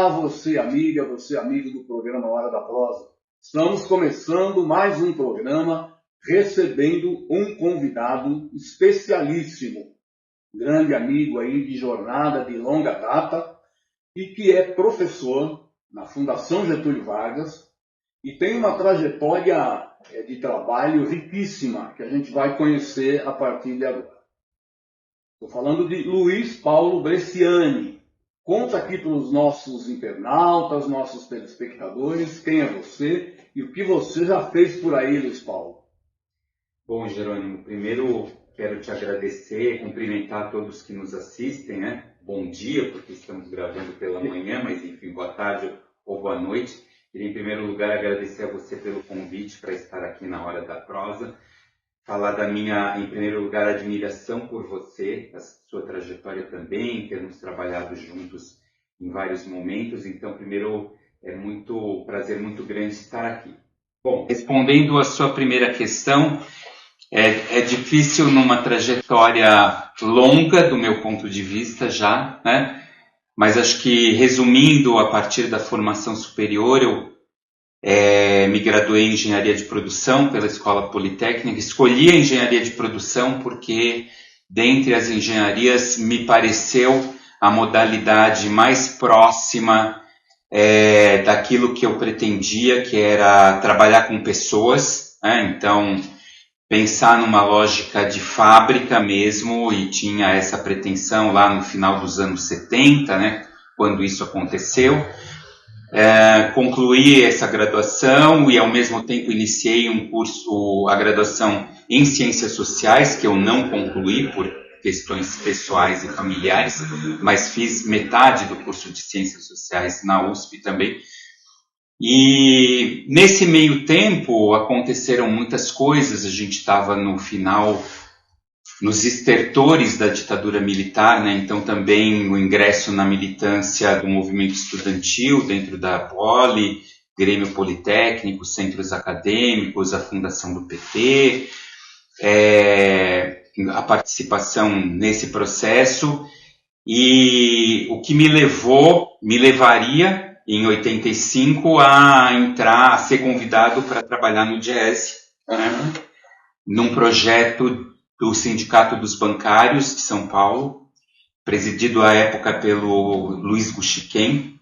Olá, você amiga, você amigo do programa Hora da Prosa. Estamos começando mais um programa recebendo um convidado especialíssimo, grande amigo aí de jornada de longa data e que é professor na Fundação Getúlio Vargas e tem uma trajetória de trabalho riquíssima que a gente vai conhecer a partir de agora. Estou falando de Luiz Paulo Bresciani. Conta aqui para os nossos internautas, nossos telespectadores, quem é você e o que você já fez por aí, Luiz Paulo. Bom, Jerônimo, primeiro quero te agradecer, cumprimentar todos que nos assistem, né? Bom dia, porque estamos gravando pela manhã, mas enfim, boa tarde ou boa noite. Queria em primeiro lugar agradecer a você pelo convite para estar aqui na Hora da Prosa. Falar da minha, em primeiro lugar, admiração por você, a sua trajetória também, termos trabalhado juntos em vários momentos. Então, primeiro, é um prazer muito grande estar aqui. Bom, respondendo a sua primeira questão, é difícil numa trajetória longa, do meu ponto de vista já, né? Mas acho que, resumindo, a partir da formação superior, eu me graduei em Engenharia de Produção pela Escola Politécnica. Escolhi a Engenharia de Produção porque, dentre as engenharias, me pareceu a modalidade mais próxima daquilo que eu pretendia, que era trabalhar com pessoas, né? Então, pensar numa lógica de fábrica mesmo, e tinha essa pretensão lá no final dos anos 70, né? Quando isso aconteceu. Concluí essa graduação e ao mesmo tempo iniciei um curso, a graduação em Ciências Sociais, que eu não concluí por questões pessoais e familiares, mas fiz metade do curso de Ciências Sociais na USP também. E nesse meio tempo aconteceram muitas coisas, a gente estava no final, nos estertores da ditadura militar, né? Então também o ingresso na militância do movimento estudantil dentro da Poli, Grêmio Politécnico, centros acadêmicos, a fundação do PT, a participação nesse processo, e o que me levaria em 85 a ser convidado para trabalhar no Diese, né? Num projeto do Sindicato dos Bancários de São Paulo, presidido à época pelo Luiz Guxiquem,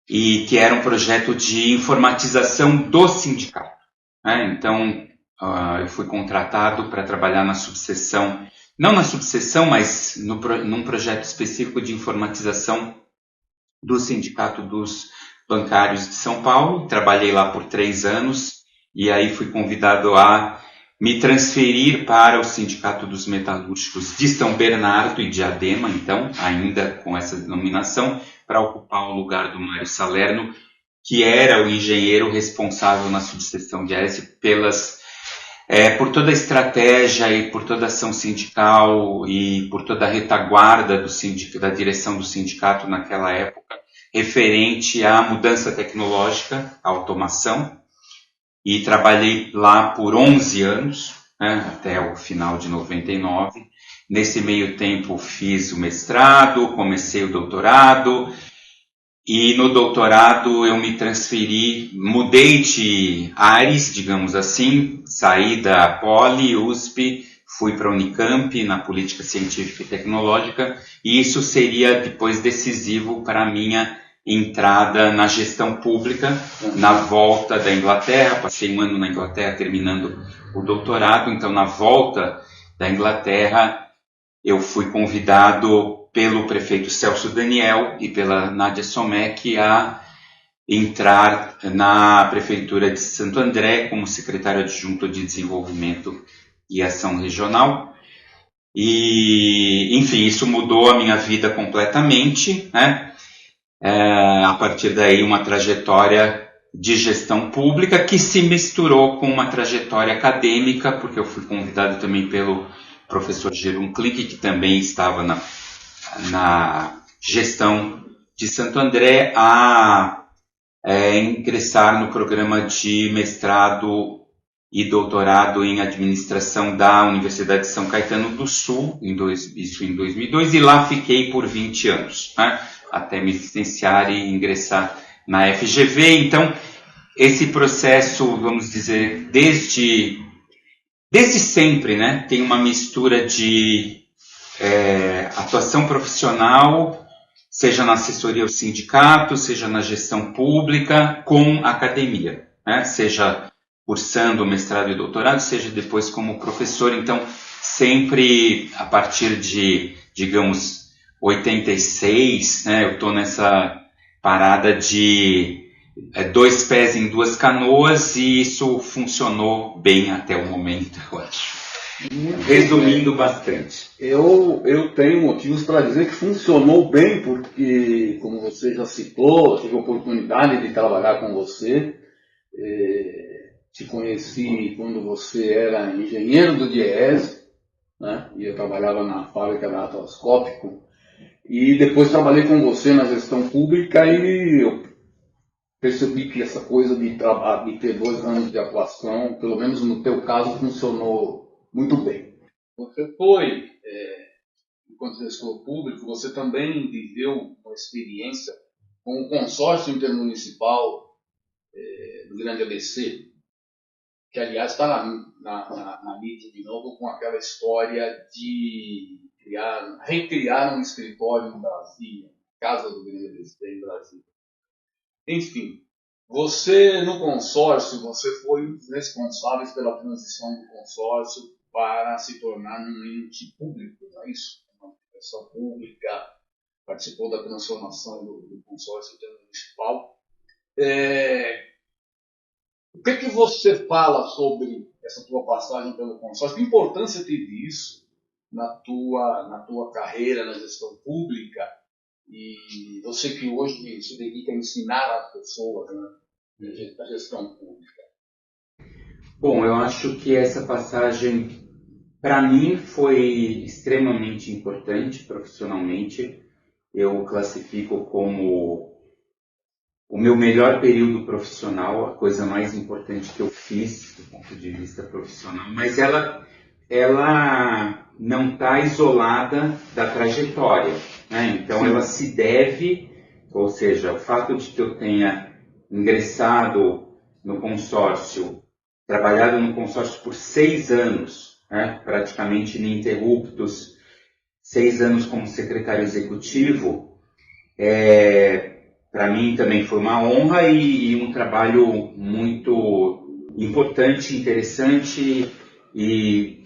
e que era um projeto de informatização do sindicato, né? Então, eu fui contratado para trabalhar na subseção, não na subseção, mas num projeto específico de informatização do Sindicato dos Bancários de São Paulo. Trabalhei lá por 3 anos, e aí fui convidado a me transferir para o Sindicato dos Metalúrgicos de São Bernardo e Diadema, então, ainda com essa denominação, para ocupar o lugar do Mário Salerno, que era o engenheiro responsável na subseção de Diese por toda a estratégia e por toda a ação sindical e por toda a retaguarda da direção do sindicato naquela época, referente à mudança tecnológica, à automação. E trabalhei lá por 11 anos, né, até o final de 99. Nesse meio tempo fiz o mestrado, comecei o doutorado, e no doutorado eu me transferi, mudei de ares, digamos assim, saí da Poli, USP, fui para a Unicamp, na política científica e tecnológica, e isso seria depois decisivo para a minha entrada na gestão pública, na volta da Inglaterra. Passei 1 ano na Inglaterra terminando o doutorado, então na volta da Inglaterra eu fui convidado pelo prefeito Celso Daniel e pela Nádia Somec a entrar na prefeitura de Santo André como secretário adjunto de desenvolvimento e ação regional. E, enfim, isso mudou a minha vida completamente, né? A partir daí, uma trajetória de gestão pública que se misturou com uma trajetória acadêmica, porque eu fui convidado também pelo professor Jerum Klick, que também estava na gestão de Santo André, a ingressar no programa de mestrado e doutorado em administração da Universidade de São Caetano do Sul, isso em 2002, e lá fiquei por 20 anos, né? até me licenciar e ingressar na FGV. Então, esse processo, vamos dizer, desde sempre, né, tem uma mistura de atuação profissional, seja na assessoria ao sindicato, seja na gestão pública, com academia, né, seja cursando mestrado e doutorado, seja depois como professor. Então, sempre a partir de, digamos, 86, né, eu estou nessa parada de 2 pés em 2 canoas, e isso funcionou bem até o momento, eu acho. Resumindo bastante. Eu tenho motivos para dizer que funcionou bem, porque, como você já citou, tive a oportunidade de trabalhar com você. Te conheci quando você era engenheiro do DIEESE, né? E eu trabalhava na fábrica da Atlas Copco. E depois trabalhei com você na gestão pública e eu percebi que essa coisa de ter 2 anos de atuação, pelo menos no teu caso, funcionou muito bem. Você foi, enquanto gestor público, você também viveu uma experiência com o consórcio intermunicipal do Grande ABC, que aliás está na mídia de novo, com aquela história de recriar um escritório em Brasília, Casa do Grande ABC em Brasília. Enfim, você no consórcio, você foi um dos responsáveis pela transição do consórcio para se tornar um ente público, não é isso? Uma instituição pública, participou da transformação do consórcio intermunicipal. O que você fala sobre essa tua passagem pelo consórcio? Que importância teve isso na tua carreira na gestão pública? E você que hoje se dedica a ensinar as pessoas, né, a gestão pública. Bom, eu acho que essa passagem, para mim, foi extremamente importante profissionalmente. Eu classifico como o meu melhor período profissional, a coisa mais importante que eu fiz do ponto de vista profissional, mas ela não está isolada da trajetória, né? Então, sim, ela se deve, ou seja, o fato de que eu tenha ingressado no consórcio, trabalhado no consórcio por 6 anos, né, praticamente ininterruptos, 6 anos como secretário executivo, para mim também foi uma honra e um trabalho muito importante, interessante, e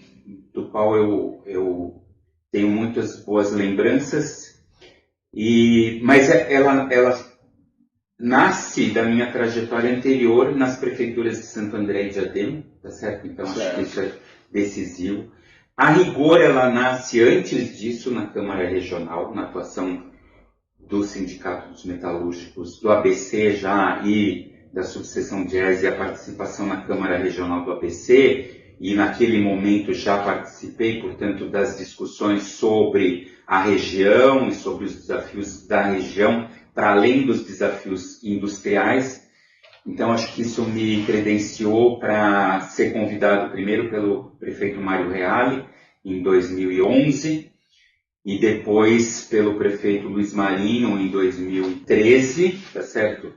do qual eu tenho muitas boas lembranças. Mas ela nasce da minha trajetória anterior nas prefeituras de Santo André e Diadema, tá certo? Então acho que isso é decisivo. A rigor, ela nasce antes disso na Câmara Regional, na atuação do Sindicato dos Metalúrgicos, do ABC já, e da subseção de ERS, e a participação na Câmara Regional do ABC, e naquele momento já participei, portanto, das discussões sobre a região e sobre os desafios da região, para além dos desafios industriais. Então, acho que isso me credenciou para ser convidado primeiro pelo prefeito Mário Reale, em 2011, e depois pelo prefeito Luiz Marinho, em 2013, tá certo?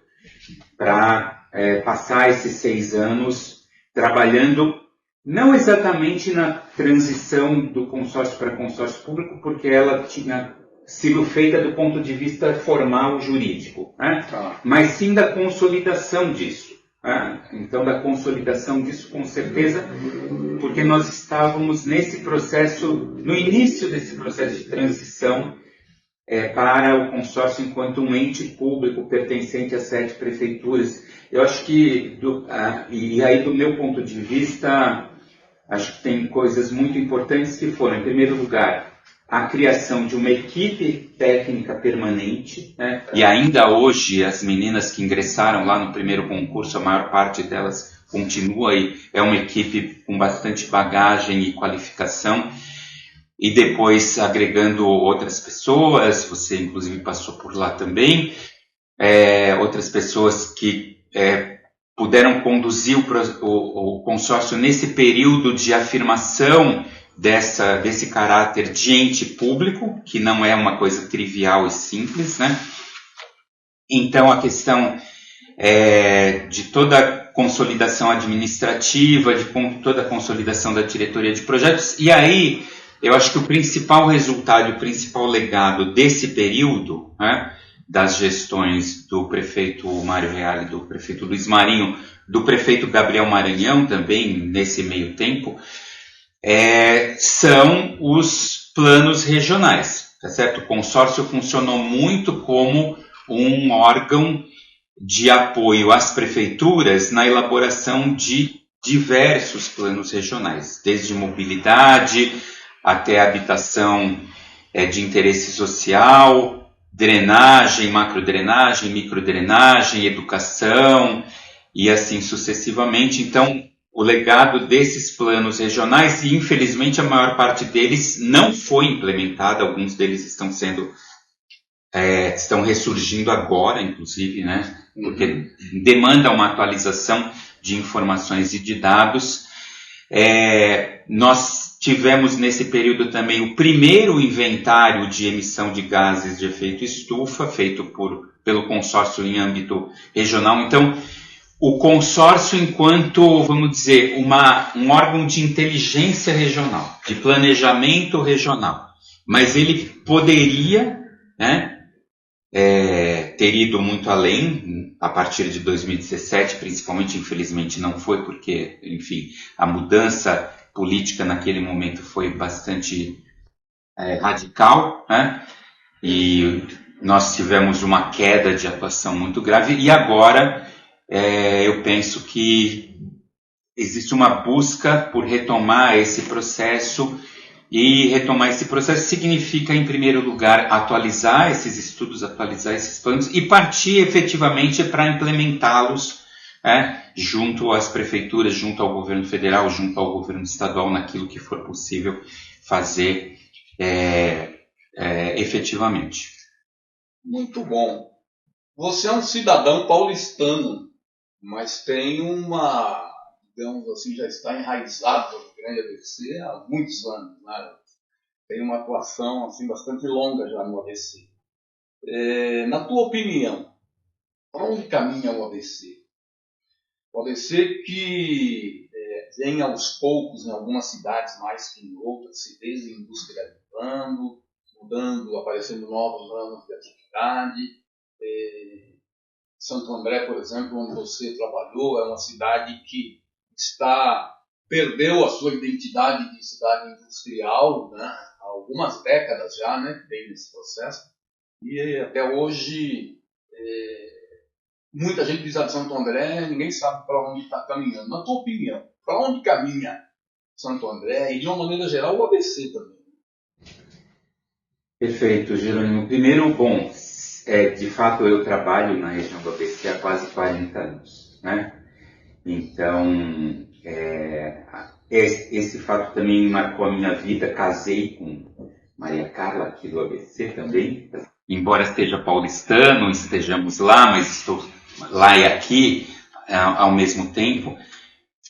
Para passar esses 6 anos trabalhando, não exatamente na transição do consórcio para consórcio público, porque ela tinha sido feita do ponto de vista formal jurídico, né? Mas sim da consolidação disso. Né? Então, da consolidação disso, com certeza, porque nós estávamos nesse processo, no início desse processo de transição para o consórcio enquanto um ente público pertencente a 7 prefeituras. Eu acho que, e aí do meu ponto de vista, acho que tem coisas muito importantes que foram, em primeiro lugar, a criação de uma equipe técnica permanente, né? E ainda hoje as meninas que ingressaram lá no primeiro concurso, a maior parte delas continua, e é uma equipe com bastante bagagem e qualificação, e depois agregando outras pessoas, você inclusive passou por lá também, outras pessoas que puderam conduzir o consórcio nesse período de afirmação desse caráter de ente público, que não é uma coisa trivial e simples, né? Então, a questão de toda a consolidação administrativa, de toda a consolidação da diretoria de projetos. E aí, eu acho que o principal resultado, o principal legado desse período, né, das gestões do prefeito Mário Reale, do prefeito Luiz Marinho, do prefeito Gabriel Maranhão também, nesse meio tempo, são os planos regionais, tá certo? O consórcio funcionou muito como um órgão de apoio às prefeituras na elaboração de diversos planos regionais, desde mobilidade até habitação de interesse social, drenagem, macrodrenagem, microdrenagem, educação e assim sucessivamente. Então, o legado desses planos regionais, e infelizmente a maior parte deles não foi implementada, alguns deles estão ressurgindo agora, inclusive, né? Porque demanda uma atualização de informações e de dados. Nós tivemos nesse período também o primeiro inventário de emissão de gases de efeito estufa, feito pelo consórcio em âmbito regional. Então, o consórcio enquanto, vamos dizer, um órgão de inteligência regional, de planejamento regional. Mas ele poderia, né, ter ido muito além, a partir de 2017, principalmente, infelizmente não foi, porque, enfim, a mudança política naquele momento foi bastante radical, né? E nós tivemos uma queda de atuação muito grave, e agora eu penso que existe uma busca por retomar esse processo. E retomar esse processo significa, em primeiro lugar, atualizar esses estudos, atualizar esses planos e partir efetivamente para implementá-los junto às prefeituras, junto ao governo federal, junto ao governo estadual, naquilo que for possível fazer efetivamente. Muito bom. Você é um cidadão paulistano, mas tem digamos assim, já está enraizado no Grande ABC há muitos anos, né? Tem uma atuação assim, bastante longa já no ABC. Na tua opinião, para onde caminha o ABC? O ABC que vem aos poucos em algumas cidades mais que em outras, se desindustrializando, mudando, aparecendo novos ramos de atividade. Santo André, por exemplo, onde você trabalhou, é uma cidade que perdeu a sua identidade de cidade industrial, né? Há algumas décadas já, né, que tem nesse processo, e até hoje muita gente diz de Santo André, ninguém sabe para onde está caminhando. Na tua opinião, para onde caminha Santo André e, de uma maneira geral, o ABC também? Perfeito, Jerônimo. Primeiro, bom, de fato eu trabalho na região do ABC há quase 40 anos, né? Então, esse fato também marcou a minha vida. Casei com Maria Carla, aqui do ABC também. Embora esteja paulistano, estejamos lá, mas estou lá e aqui ao mesmo tempo.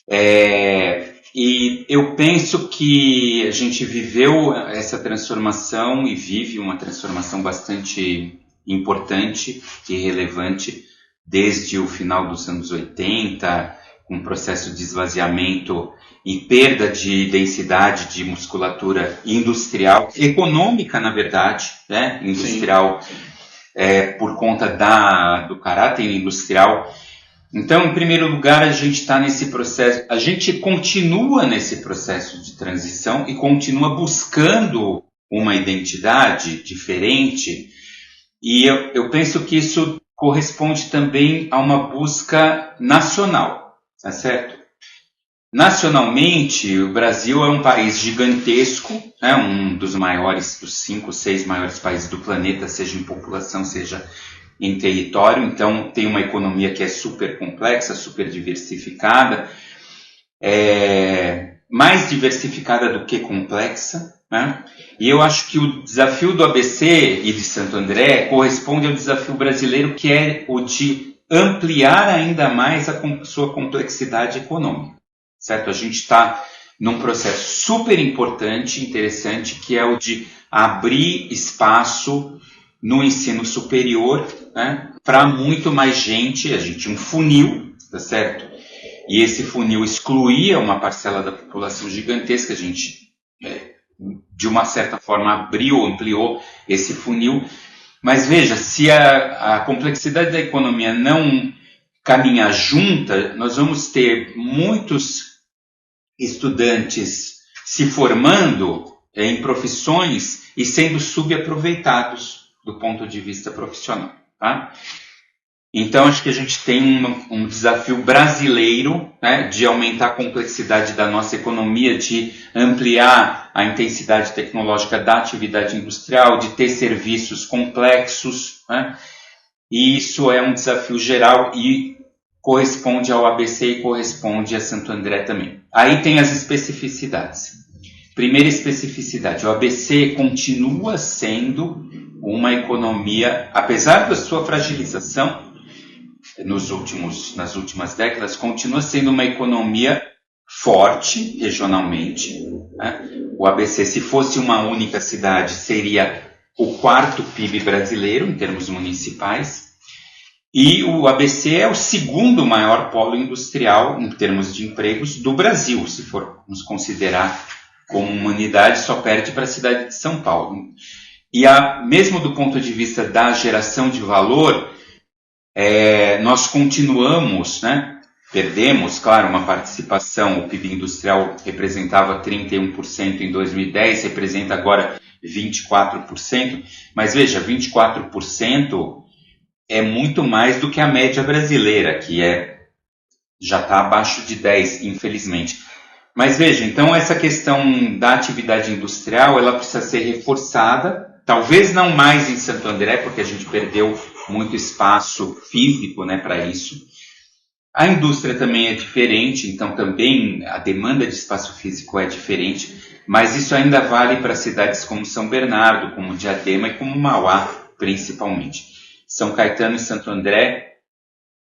E eu penso que a gente viveu essa transformação e vive uma transformação bastante importante e relevante desde o final dos anos 80, com um processo de esvaziamento e perda de densidade de musculatura industrial, econômica, na verdade, né? Industrial, por conta do caráter industrial. Então, em primeiro lugar, a gente está nesse processo, a gente continua nesse processo de transição e continua buscando uma identidade diferente, e eu penso que isso corresponde também a uma busca nacional. Tá certo? Nacionalmente, o Brasil é um país gigantesco, né? Um dos 5, 6 maiores países do planeta, seja em população, seja em território. Então, tem uma economia que é super complexa, super diversificada, mais diversificada do que complexa, né? E eu acho que o desafio do ABC e de Santo André corresponde ao desafio brasileiro, que é o de ampliar ainda mais a sua complexidade econômica, certo? A gente está num processo super importante, interessante, que é o de abrir espaço no ensino superior, né, para muito mais gente. A gente tinha um funil, tá certo? E esse funil excluía uma parcela da população gigantesca. A gente, de uma certa forma, ampliou esse funil. Mas veja, se a complexidade da economia não caminhar junta, nós vamos ter muitos estudantes se formando em profissões e sendo subaproveitados do ponto de vista profissional. Tá? Então, acho que a gente tem um desafio brasileiro, né, de aumentar a complexidade da nossa economia, de ampliar a intensidade tecnológica da atividade industrial, de ter serviços complexos, né, e isso é um desafio geral e corresponde ao ABC e corresponde a Santo André também. Aí tem as especificidades. Primeira especificidade, o ABC continua sendo uma economia, apesar da sua fragilização, nas últimas décadas, continua sendo uma economia forte regionalmente. Né? O ABC, se fosse uma única cidade, seria o quarto PIB brasileiro, em termos municipais, e o ABC é o segundo maior polo industrial, em termos de empregos, do Brasil, se formos considerar como uma unidade, só perde para a cidade de São Paulo. E mesmo do ponto de vista da geração de valor, nós continuamos, né? Perdemos, claro, uma participação, o PIB industrial representava 31% em 2010, representa agora 24%, mas veja, 24% é muito mais do que a média brasileira, que já está abaixo de 10%, infelizmente. Mas veja, então essa questão da atividade industrial, ela precisa ser reforçada, talvez não mais em Santo André, porque a gente perdeu muito espaço físico, né, para isso. A indústria também é diferente, então também a demanda de espaço físico é diferente, mas isso ainda vale para cidades como São Bernardo, como Diadema e como Mauá, principalmente. São Caetano e Santo André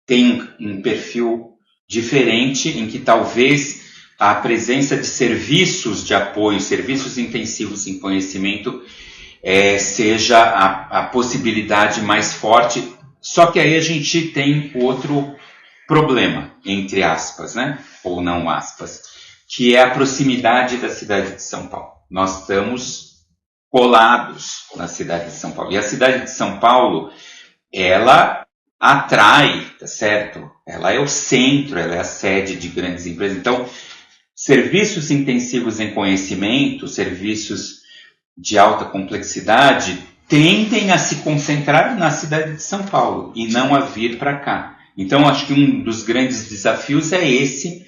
têm um perfil diferente, em que talvez a presença de serviços de apoio, serviços intensivos em conhecimento, seja a possibilidade mais forte. Só que aí a gente tem outro problema, entre aspas, né? Ou não aspas, que é a proximidade da cidade de São Paulo. Nós estamos colados na cidade de São Paulo. E a cidade de São Paulo, ela atrai, tá certo? Ela é o centro, ela é a sede de grandes empresas. Então, serviços intensivos em conhecimento, serviços de alta complexidade, tendem a se concentrar na cidade de São Paulo e não a vir para cá. Então, acho que um dos grandes desafios é esse,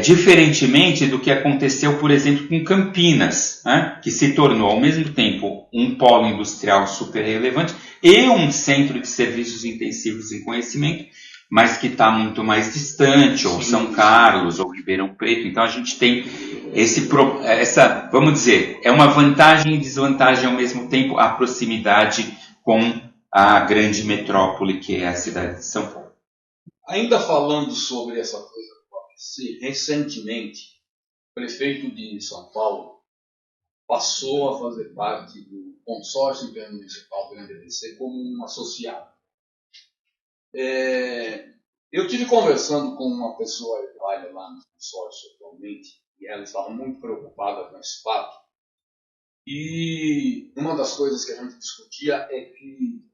diferentemente do que aconteceu, por exemplo, com Campinas, né, que se tornou, ao mesmo tempo, um polo industrial super relevante e um centro de serviços intensivos em conhecimento, mas que está muito mais distante, ou São Carlos, ou Ribeirão Preto. Então, a gente tem essa, vamos dizer, é uma vantagem e desvantagem ao mesmo tempo, a proximidade com a grande metrópole que é a cidade de São Paulo. Ainda falando sobre essa coisa do ABC, recentemente, o prefeito de São Paulo passou a fazer parte do consórcio intermunicipal Grande ABC como um associado. Eu estive conversando com uma pessoa que trabalha lá no consórcio atualmente, e ela estava muito preocupada com esse fato. E uma das coisas que a gente discutia é que,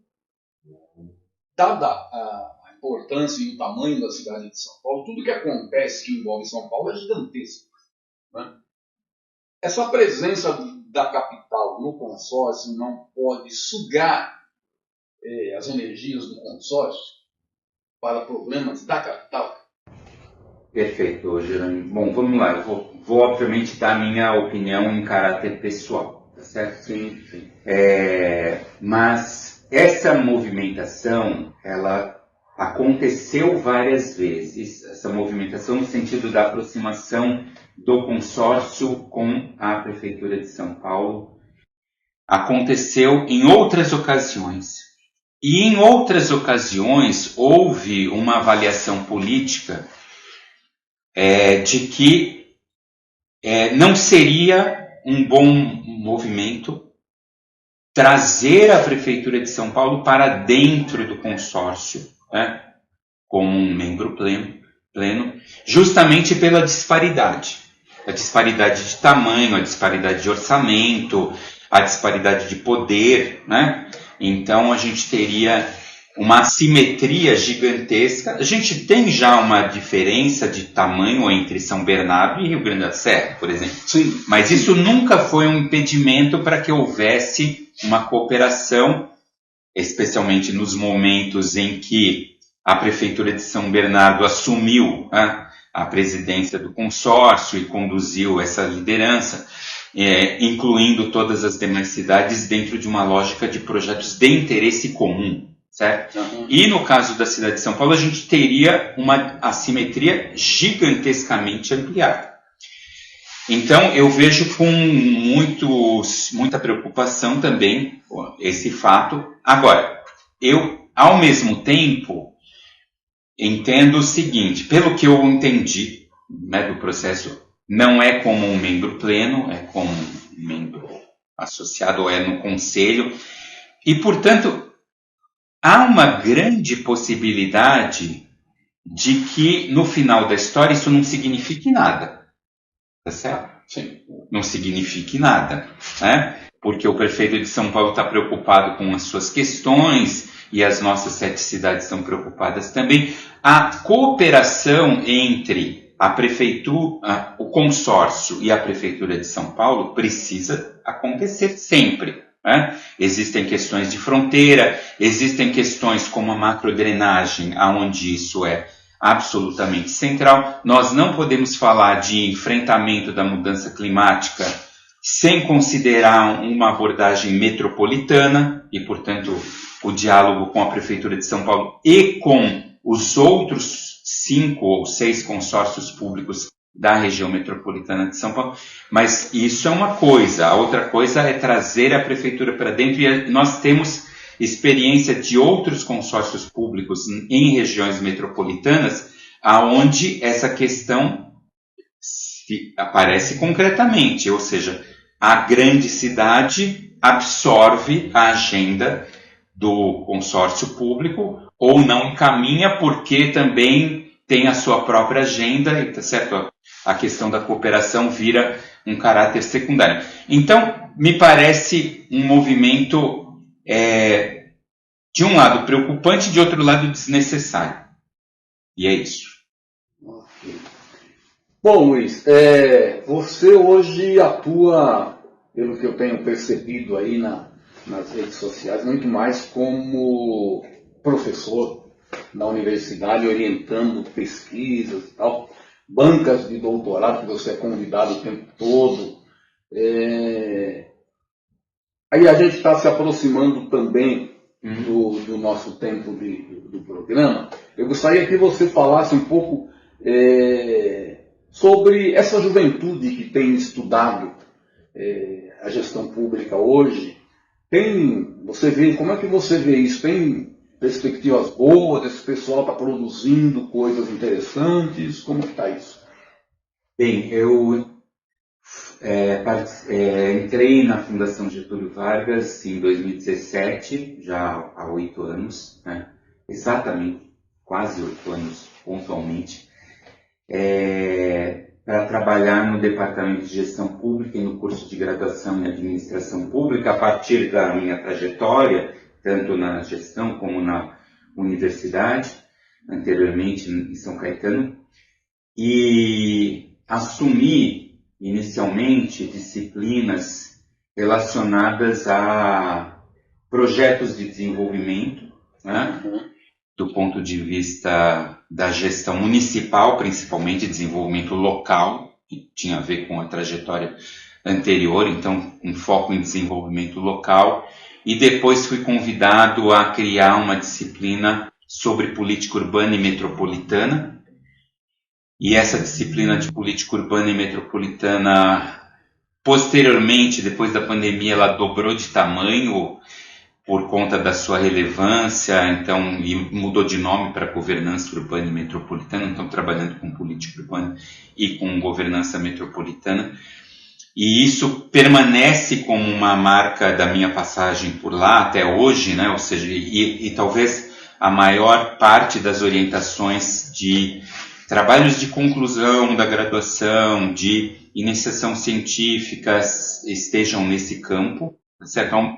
dada a importância e o tamanho da cidade de São Paulo, tudo que acontece que envolve São Paulo é gigantesco. Né? Essa presença da capital no consórcio não pode sugar as energias do consórcio para problemas da capital? Perfeito, Jerônimo. Bom, vamos lá. Eu vou obviamente dar a minha opinião em caráter pessoal, tá certo? Sim. Mas essa movimentação, ela aconteceu várias vezes, essa movimentação no sentido da aproximação do consórcio com a Prefeitura de São Paulo, aconteceu em outras ocasiões. E em outras ocasiões houve uma avaliação política de que não seria um bom movimento trazer a Prefeitura de São Paulo para dentro do consórcio, né, como um membro pleno, justamente pela disparidade. A disparidade de tamanho, a disparidade de orçamento, a disparidade de poder, né? Então a gente teria uma assimetria gigantesca. A gente tem já uma diferença de tamanho entre São Bernardo e Rio Grande da Serra, por exemplo. Sim. Mas isso nunca foi um impedimento para que houvesse uma cooperação, especialmente nos momentos em que a Prefeitura de São Bernardo assumiu, né, a presidência do consórcio e conduziu essa liderança, incluindo todas as demais cidades dentro de uma lógica de projetos de interesse comum, certo? Uhum. E no caso da cidade de São Paulo, a gente teria uma assimetria gigantescamente ampliada. Então, eu vejo com muita preocupação também esse fato. Agora, eu, ao mesmo tempo, entendo o seguinte, pelo que eu entendi, né, do processo, não é como um membro pleno, é como um membro associado, ou é no conselho, e, portanto, há uma grande possibilidade de que, no final da história, isso não signifique nada. Tá certo? Sim. Não signifique nada, né? Porque o prefeito de São Paulo está preocupado com as suas questões e as nossas 7 cidades estão preocupadas também. A cooperação entre a prefeitura, o consórcio e a prefeitura de São Paulo precisa acontecer sempre, né? Existem questões de fronteira, existem questões como a macrodrenagem, onde isso é absolutamente central. Nós não podemos falar de enfrentamento da mudança climática sem considerar uma abordagem metropolitana e, portanto, o diálogo com a Prefeitura de São Paulo e com os outros 5 ou 6 consórcios públicos da região metropolitana de São Paulo. Mas isso é uma coisa. A outra coisa é trazer a Prefeitura para dentro, e nós temos experiência de outros consórcios públicos em regiões metropolitanas, aonde essa questão aparece concretamente, ou seja, a grande cidade absorve a agenda do consórcio público ou não encaminha porque também tem a sua própria agenda, e, tá certo? A questão da cooperação vira um caráter secundário. Então, me parece um movimento de um lado preocupante, de outro lado desnecessário. E é isso. Okay. Bom, Luiz, você hoje atua, pelo que eu tenho percebido aí nas redes sociais, muito mais como professor na universidade, orientando pesquisas e tal, bancas de doutorado que você é convidado o tempo todo. Aí a gente está se aproximando também do nosso tempo do programa. Eu gostaria que você falasse um pouco sobre essa juventude que tem estudado a gestão pública hoje. Como é que você vê isso? Tem perspectivas boas? Esse pessoal está produzindo coisas interessantes? Como que está isso? Bem, eu entrei na Fundação Getúlio Vargas em 2017, já há 8 anos, né? Exatamente, quase 8 anos, pontualmente, para trabalhar no Departamento de Gestão Pública e no curso de graduação em Administração Pública, a partir da minha trajetória, tanto na gestão como na universidade, anteriormente em São Caetano, e assumi inicialmente disciplinas relacionadas a projetos de desenvolvimento, né? Do ponto de vista da gestão municipal, principalmente desenvolvimento local, que tinha a ver com a trajetória anterior, então um foco em desenvolvimento local, e depois fui convidado a criar uma disciplina sobre política urbana e metropolitana. E essa disciplina de política urbana e metropolitana, posteriormente, depois da pandemia, ela dobrou de tamanho por conta da sua relevância, então, e mudou de nome para governança urbana e metropolitana, então trabalhando com política urbana e com governança metropolitana. E isso permanece como uma marca da minha passagem por lá até hoje, né? Ou seja, e talvez a maior parte das orientações de trabalhos de conclusão da graduação, de iniciação científica estejam nesse campo, certo? Então,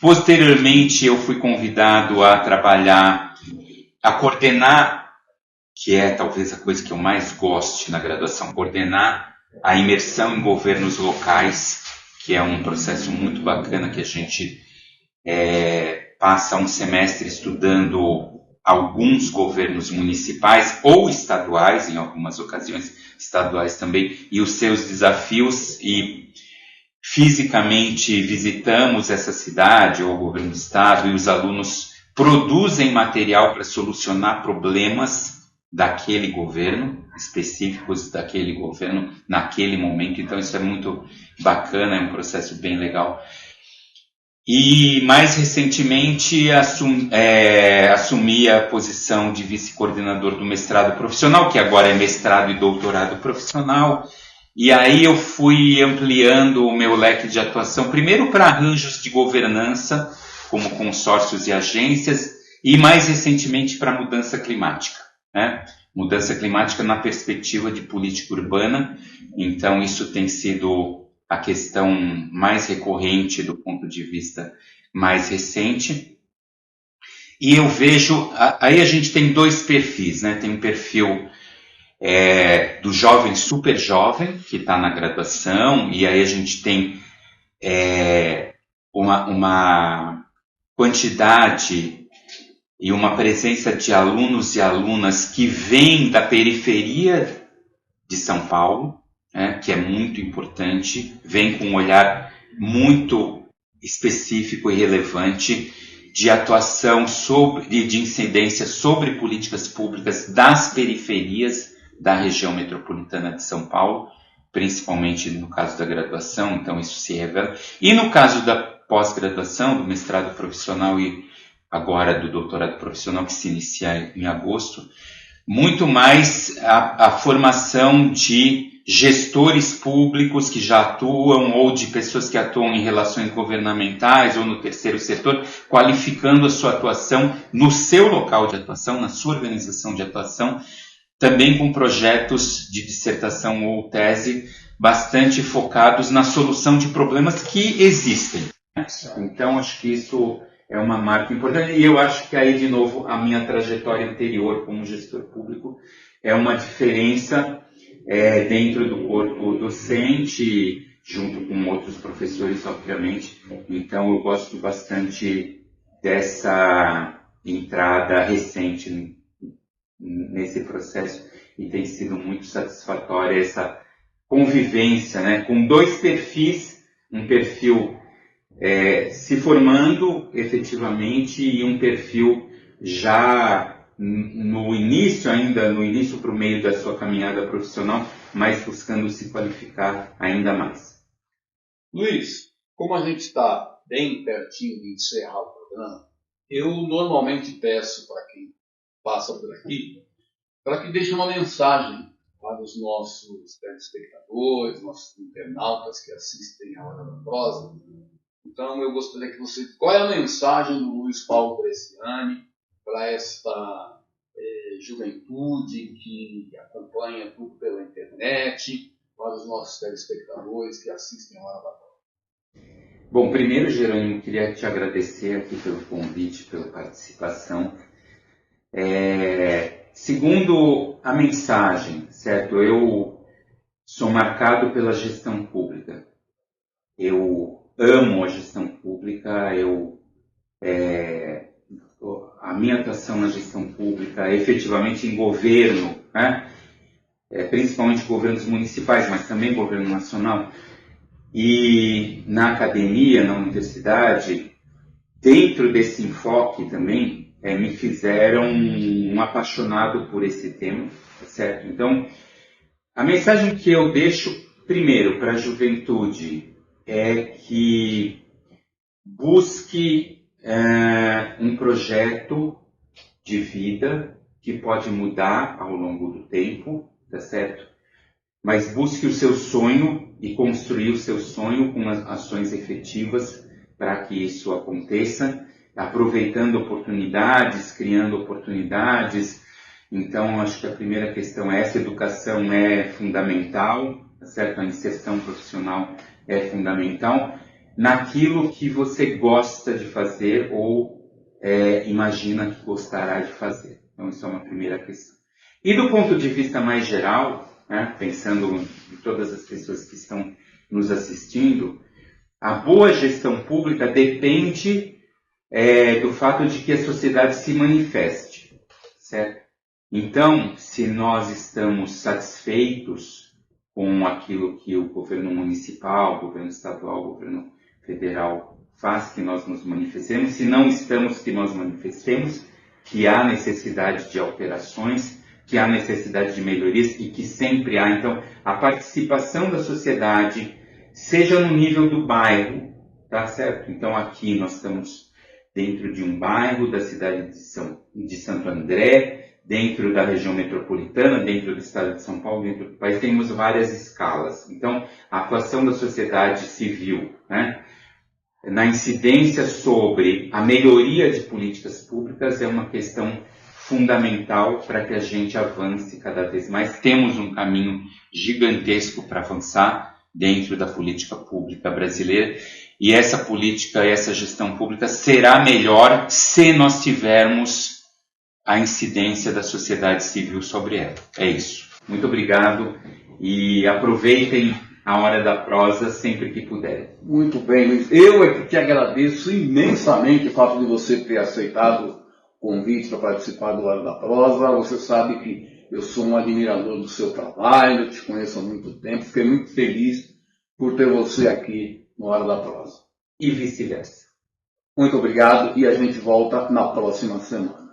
posteriormente eu fui convidado a trabalhar, a coordenar, que é talvez a coisa que eu mais goste na graduação, coordenar a imersão em governos locais, que é um processo muito bacana que a gente passa um semestre estudando alguns governos municipais ou estaduais, em algumas ocasiões estaduais também, e os seus desafios, e fisicamente visitamos essa cidade ou o governo do estado, e os alunos produzem material para solucionar problemas daquele governo, específicos daquele governo, naquele momento. Então isso é muito bacana, é um processo bem legal. E mais recentemente assumi a posição de vice-coordenador do mestrado profissional, que agora é mestrado e doutorado profissional, e aí eu fui ampliando o meu leque de atuação, primeiro para arranjos de governança, como consórcios e agências, e mais recentemente para mudança climática, né? Mudança climática na perspectiva de política urbana. Então isso tem sido a questão mais recorrente do ponto de vista mais recente. E eu vejo, aí a gente tem dois perfis, né? Tem um perfil do jovem super jovem, que está na graduação, e aí a gente tem uma quantidade e uma presença de alunos e alunas que vêm da periferia de São Paulo, que é muito importante, vem com um olhar muito específico e relevante de atuação de incidência sobre políticas públicas das periferias da região metropolitana de São Paulo, principalmente no caso da graduação, então isso se revela. E no caso da pós-graduação, do mestrado profissional e agora do doutorado profissional, que se inicia em agosto, muito mais a formação de gestores públicos que já atuam, ou de pessoas que atuam em relações governamentais ou no terceiro setor, qualificando a sua atuação no seu local de atuação, na sua organização de atuação, também com projetos de dissertação ou tese bastante focados na solução de problemas que existem. Então, acho que isso é uma marca importante, e eu acho que aí, de novo, a minha trajetória anterior como gestor público é uma diferença dentro do corpo docente, junto com outros professores, obviamente. Então, eu gosto bastante dessa entrada recente nesse processo, e tem sido muito satisfatória essa convivência, né, com dois perfis, um perfil se formando efetivamente e um perfil já no início para o meio da sua caminhada profissional, mas buscando se qualificar ainda mais. Luiz, como a gente está bem pertinho de encerrar o programa, eu normalmente peço para quem passa por aqui, para que deixe uma mensagem para os nossos telespectadores, nossos internautas que assistem a Hora da Prosa. Então, eu gostaria que você... Qual é a mensagem do Luiz Paulo Bresciani para esta juventude que acompanha tudo pela internet, para os nossos telespectadores que assistem a Hora da Prosa? Bom, primeiro, Jerônimo, queria te agradecer aqui pelo convite, pela participação. Segundo a mensagem, certo? Eu sou marcado pela gestão pública. Eu amo a gestão pública, a minha atuação na gestão pública, efetivamente em governo, né? Principalmente governos municipais, mas também governo nacional, e na academia, na universidade, dentro desse enfoque também, me fizeram um apaixonado por esse tema, certo? Então, a mensagem que eu deixo, primeiro, para a juventude é que busque um projeto de vida que pode mudar ao longo do tempo, tá certo? Mas busque o seu sonho e construir o seu sonho com ações efetivas para que isso aconteça, aproveitando oportunidades, criando oportunidades. Então, acho que a primeira questão é essa: educação é fundamental, tá certo? A inserção profissional é fundamental naquilo que você gosta de fazer ou imagina que gostará de fazer. Então, isso é uma primeira questão. E do ponto de vista mais geral, né, pensando em todas as pessoas que estão nos assistindo, a boa gestão pública depende do fato de que a sociedade se manifeste, certo? Então, se nós estamos satisfeitos com aquilo que o governo municipal, o governo estadual, o governo federal faz, que nós nos manifestemos. Se não estamos, que nós manifestemos que há necessidade de alterações, que há necessidade de melhorias e que sempre há. Então, a participação da sociedade, seja no nível do bairro, tá certo? Então, aqui nós estamos dentro de um bairro da cidade de Santo André, dentro da região metropolitana, dentro do estado de São Paulo, dentro do país, temos várias escalas. Então, a atuação da sociedade civil, né, na incidência sobre a melhoria de políticas públicas é uma questão fundamental para que a gente avance cada vez mais. Temos um caminho gigantesco para avançar dentro da política pública brasileira, e essa política, essa gestão pública será melhor se nós tivermos a incidência da sociedade civil sobre ela. É isso. Muito obrigado e aproveitem a hora da prosa sempre que puderem. Muito bem, Luiz. Eu é que te agradeço imensamente o fato de você ter aceitado o convite para participar do Hora da Prosa. Você sabe que eu sou um admirador do seu trabalho, eu te conheço há muito tempo. Fiquei muito feliz por ter você aqui no Hora da Prosa. E vice-versa. Muito obrigado e a gente volta na próxima semana.